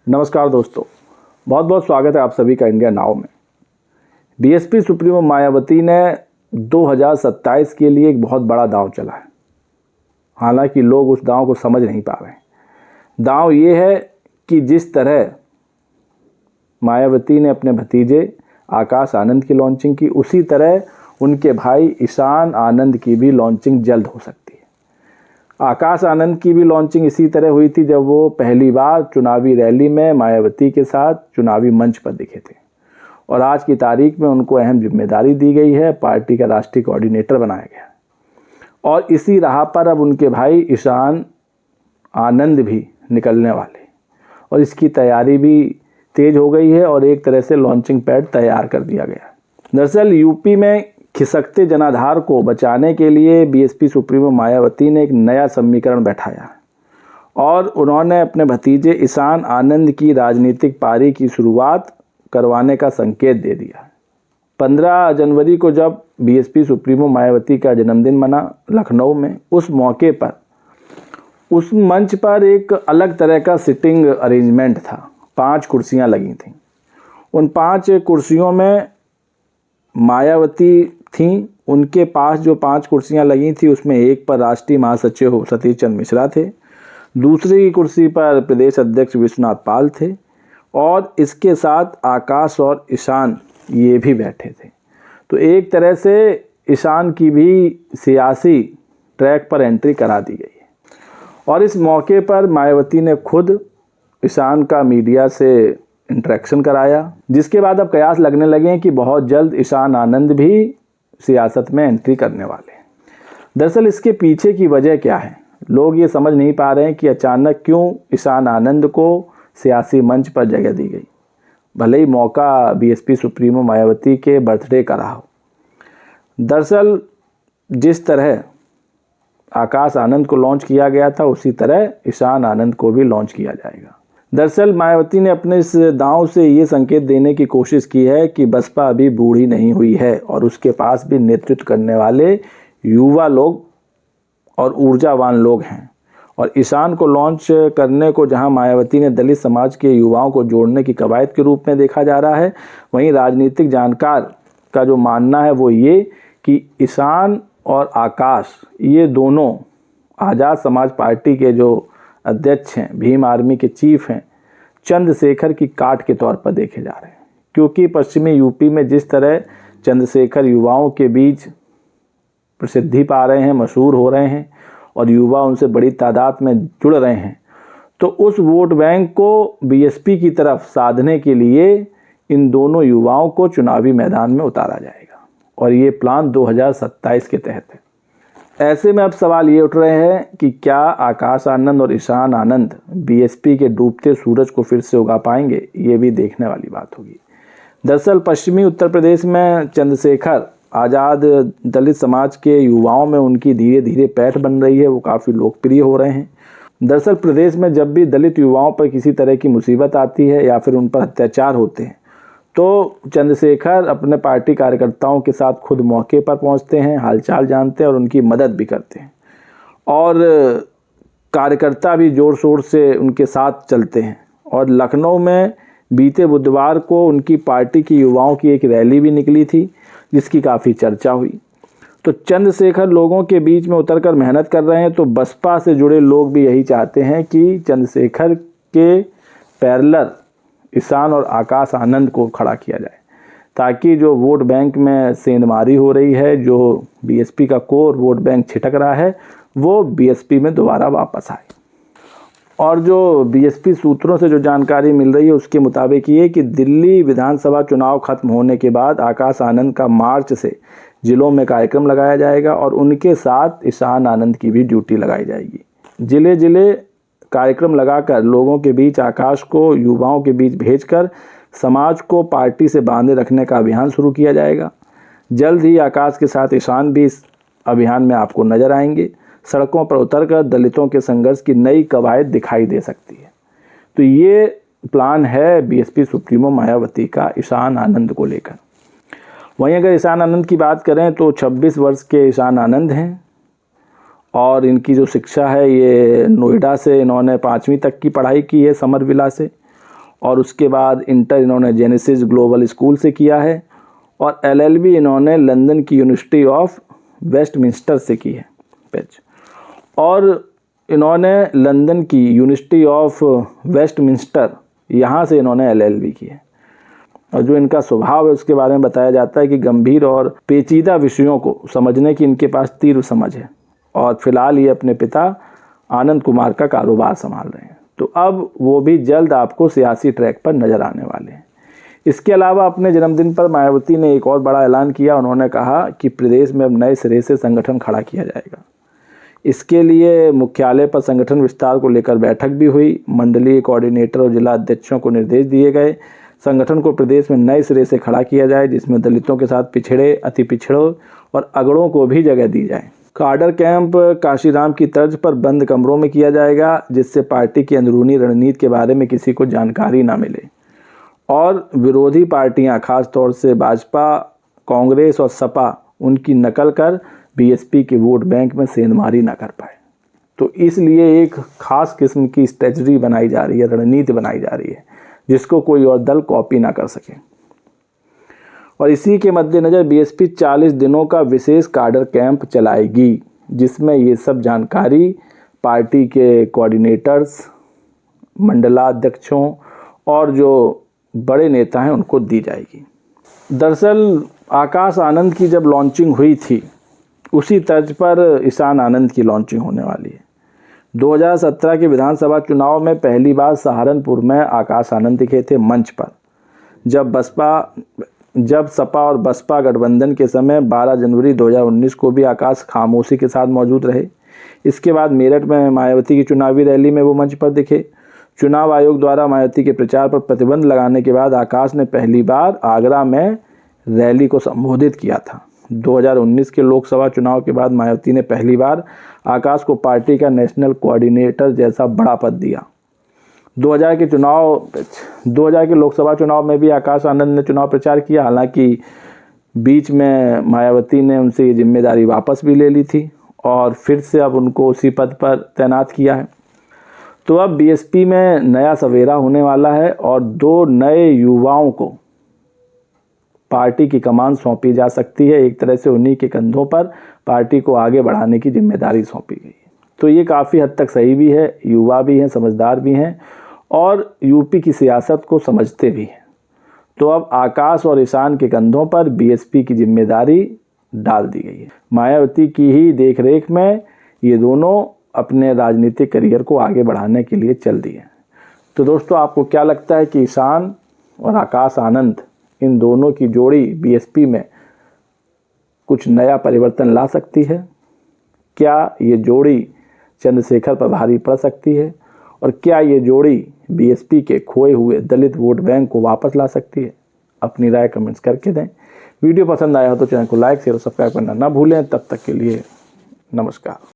नमस्कार दोस्तों, बहुत बहुत स्वागत है आप सभी का इंडिया नाउ में। बीएसपी सुप्रीमो मायावती ने 2027 के लिए एक बहुत बड़ा दांव चला है। हालांकि लोग उस दांव को समझ नहीं पा रहे हैं। दांव ये है कि जिस तरह मायावती ने अपने भतीजे आकाश आनंद की लॉन्चिंग की, उसी तरह उनके भाई ईशान आनंद की भी लॉन्चिंग जल्द हो सकती है। आकाश आनंद की भी लॉन्चिंग इसी तरह हुई थी जब वो पहली बार चुनावी रैली में मायावती के साथ चुनावी मंच पर दिखे थे, और आज की तारीख में उनको अहम जिम्मेदारी दी गई है, पार्टी का राष्ट्रीय कोऑर्डिनेटर बनाया गया है। और इसी राह पर अब उनके भाई ईशान आनंद भी निकलने वाले, और इसकी तैयारी भी तेज हो गई है और एक तरह से लॉन्चिंग पैड तैयार कर दिया गया है। दरअसल यूपी में खिसकते जनाधार को बचाने के लिए बीएसपी सुप्रीमो मायावती ने एक नया समीकरण बैठाया और उन्होंने अपने भतीजे ईशान आनंद की राजनीतिक पारी की शुरुआत करवाने का संकेत दे दिया। 15 जनवरी को जब बीएसपी सुप्रीमो मायावती का जन्मदिन मना लखनऊ में, उस मौके पर उस मंच पर एक अलग तरह का सिटिंग अरेंजमेंट था। 5 कुर्सियां लगी थीं। उन 5 कुर्सियों में मायावती थीं। उनके पास जो 5 कुर्सियां लगी थी, उसमें एक पर राष्ट्रीय महासचिव सतीश चंद्र मिश्रा थे, दूसरी कुर्सी पर प्रदेश अध्यक्ष विश्वनाथ पाल थे, और इसके साथ आकाश और ईशान ये भी बैठे थे। तो एक तरह से ईशान की भी सियासी ट्रैक पर एंट्री करा दी गई है। और इस मौके पर मायावती ने खुद ईशान का मीडिया से इंटरेक्शन कराया, जिसके बाद अब कयास लगने लगे हैं कि बहुत जल्द ईशान आनंद भी सियासत में एंट्री करने वाले हैं। दरअसल इसके पीछे की वजह क्या है, लोग ये समझ नहीं पा रहे हैं कि अचानक क्यों ईशान आनंद को सियासी मंच पर जगह दी गई, भले ही मौका बीएसपी सुप्रीमो मायावती के बर्थडे का रहा हो। दरअसल जिस तरह आकाश आनंद को लॉन्च किया गया था, उसी तरह ईशान आनंद को भी लॉन्च किया जाएगा। दरअसल मायावती ने अपने इस दांव से ये संकेत देने की कोशिश की है कि बसपा अभी बूढ़ी नहीं हुई है और उसके पास भी नेतृत्व करने वाले युवा लोग और ऊर्जावान लोग हैं। और ईशान को लॉन्च करने को जहां मायावती ने दलित समाज के युवाओं को जोड़ने की कवायद के रूप में देखा जा रहा है, वहीं राजनीतिक जानकार का जो मानना है वो ये कि ईशान और आकाश, ये दोनों आज़ाद समाज पार्टी के जो अध्यक्ष हैं, भीम आर्मी के चीफ हैं, चंद्रशेखर की काट के तौर पर देखे जा रहे हैं। क्योंकि पश्चिमी यूपी में जिस तरह चंद्रशेखर युवाओं के बीच प्रसिद्धि पा रहे हैं, मशहूर हो रहे हैं, और युवा उनसे बड़ी तादाद में जुड़ रहे हैं, तो उस वोट बैंक को बीएसपी की तरफ साधने के लिए इन दोनों युवाओं को चुनावी मैदान में उतारा जाएगा, और ये प्लान 2027 के तहत है। ऐसे में अब सवाल ये उठ रहे हैं कि क्या आकाश आनंद और ईशान आनंद बीएसपी के डूबते सूरज को फिर से उगा पाएंगे, ये भी देखने वाली बात होगी। दरअसल पश्चिमी उत्तर प्रदेश में चंद्रशेखर आज़ाद दलित समाज के युवाओं में उनकी धीरे धीरे पैठ बन रही है, वो काफ़ी लोकप्रिय हो रहे हैं। दरअसल प्रदेश में जब भी दलित युवाओं पर किसी तरह की मुसीबत आती है या फिर उन पर अत्याचार होते हैं, तो चंद्रशेखर अपने पार्टी कार्यकर्ताओं के साथ खुद मौके पर पहुंचते हैं, हालचाल जानते हैं और उनकी मदद भी करते हैं, और कार्यकर्ता भी जोर शोर से उनके साथ चलते हैं। और लखनऊ में बीते बुधवार को उनकी पार्टी की युवाओं की एक रैली भी निकली थी, जिसकी काफ़ी चर्चा हुई। तो चंद्रशेखर लोगों के बीच में उतरकर मेहनत कर रहे हैं, तो बसपा से जुड़े लोग भी यही चाहते हैं कि चंद्रशेखर के पैरेलल ईशान और आकाश आनंद को खड़ा किया जाए, ताकि जो वोट बैंक में सेंधमारी हो रही है, जो बीएसपी का कोर वोट बैंक छिटक रहा है, वो बीएसपी में दोबारा वापस आए। और जो बीएसपी सूत्रों से जो जानकारी मिल रही है उसके मुताबिक ये कि दिल्ली विधानसभा चुनाव खत्म होने के बाद आकाश आनंद का मार्च से जिलों में कार्यक्रम लगाया जाएगा, और उनके साथ ईशान आनंद की भी ड्यूटी लगाई जाएगी। जिले जिले कार्यक्रम लगाकर लोगों के बीच आकाश को युवाओं के बीच भेजकर समाज को पार्टी से बांधे रखने का अभियान शुरू किया जाएगा। जल्द ही आकाश के साथ ईशान भी इस अभियान में आपको नजर आएंगे। सड़कों पर उतरकर दलितों के संघर्ष की नई कवायद दिखाई दे सकती है। तो ये प्लान है बीएसपी सुप्रीमो मायावती का ईशान आनंद को लेकर। वहीं अगर ईशान आनंद की बात करें तो 26 वर्ष के ईशान आनंद हैं, और इनकी जो शिक्षा है ये नोएडा से इन्होंने 5वीं तक की पढ़ाई की है, समर विला से। और उसके बाद इंटर इन्होंने जेनेसिस ग्लोबल स्कूल से किया है और LLB इन्होंने लंदन की यूनिवर्सिटी ऑफ वेस्टमिंस्टर से की है पेज। और इन्होंने लंदन की यूनिवर्सिटी ऑफ वेस्टमिंस्टर यहाँ से इन्होंने LLB की है। और जो इनका स्वभाव है उसके बारे में बताया जाता है कि गंभीर और पेचीदा विषयों को समझने की इनके पास तीव्र समझ है और फिलहाल ये अपने पिता आनंद कुमार का कारोबार संभाल रहे हैं। तो अब वो भी जल्द आपको सियासी ट्रैक पर नज़र आने वाले हैं। इसके अलावा अपने जन्मदिन पर मायावती ने एक और बड़ा ऐलान किया। उन्होंने कहा कि प्रदेश में अब नए सिरे से संगठन खड़ा किया जाएगा। इसके लिए मुख्यालय पर संगठन विस्तार को लेकर बैठक भी हुई। मंडलीय कोऑर्डिनेटर और जिला अध्यक्षों को निर्देश दिए गए संगठन को प्रदेश में नए सिरे से खड़ा किया जाए, जिसमें दलितों के साथ पिछड़े, अति पिछड़ों और अगड़ों को भी जगह दी जाए। कार्डर कैंप काशीराम की तर्ज पर बंद कमरों में किया जाएगा, जिससे पार्टी की अंदरूनी रणनीति के बारे में किसी को जानकारी ना मिले और विरोधी पार्टियां खासतौर से भाजपा, कांग्रेस और सपा उनकी नकल कर BSP के वोट बैंक में सेंधमारी ना कर पाए। तो इसलिए एक खास किस्म की स्ट्रेटजी बनाई जा रही है, रणनीति बनाई जा रही है, जिसको कोई और दल कॉपी ना कर सके। और इसी के मद्देनज़र BSP 40 दिनों का विशेष कार्डर कैंप चलाएगी, जिसमें ये सब जानकारी पार्टी के कोऑर्डिनेटर्स, मंडलाध्यक्षों और जो बड़े नेता हैं उनको दी जाएगी। दरअसल आकाश आनंद की जब लॉन्चिंग हुई थी उसी तर्ज पर ईशान आनंद की लॉन्चिंग होने वाली है। 2017 के विधानसभा चुनाव में पहली बार सहारनपुर में आकाश आनंद दिखे थे मंच पर, जब सपा और बसपा गठबंधन के समय 12 जनवरी 2019 को भी आकाश खामोशी के साथ मौजूद रहे। इसके बाद मेरठ में मायावती की चुनावी रैली में वो मंच पर दिखे। चुनाव आयोग द्वारा मायावती के प्रचार पर प्रतिबंध लगाने के बाद आकाश ने पहली बार आगरा में रैली को संबोधित किया था। 2019 के लोकसभा चुनाव के बाद मायावती ने पहली बार आकाश को पार्टी का नेशनल कोऑर्डिनेटर जैसा बड़ा पद दिया। 2000 के लोकसभा चुनाव में भी आकाश आनंद ने चुनाव प्रचार किया। हालांकि बीच में मायावती ने उनसे ये जिम्मेदारी वापस भी ले ली थी और फिर से अब उनको उसी पद पर तैनात किया है। तो अब BSP में नया सवेरा होने वाला है और 2 नए युवाओं को पार्टी की कमान सौंपी जा सकती है। एक तरह से उन्हीं के कंधों पर पार्टी को आगे बढ़ाने की जिम्मेदारी सौंपी गई है। तो ये काफ़ी हद तक सही भी है, युवा भी हैं, समझदार भी हैं और यूपी की सियासत को समझते भी हैं। तो अब आकाश और ईशान के कंधों पर BSP की जिम्मेदारी डाल दी गई है। मायावती की ही देखरेख में ये दोनों अपने राजनीतिक करियर को आगे बढ़ाने के लिए चल दिए। तो दोस्तों, आपको क्या लगता है कि ईशान और आकाश आनंद, इन दोनों की जोड़ी BSP में कुछ नया परिवर्तन ला सकती है? क्या ये जोड़ी चंद्रशेखर पर भारी पड़ सकती है? और क्या ये जोड़ी BSP के खोए हुए दलित वोट बैंक को वापस ला सकती है? अपनी राय कमेंट्स करके दें। वीडियो पसंद आया हो तो चैनल को लाइक, शेयर और सब्सक्राइब करना ना भूलें। तब तक के लिए नमस्कार।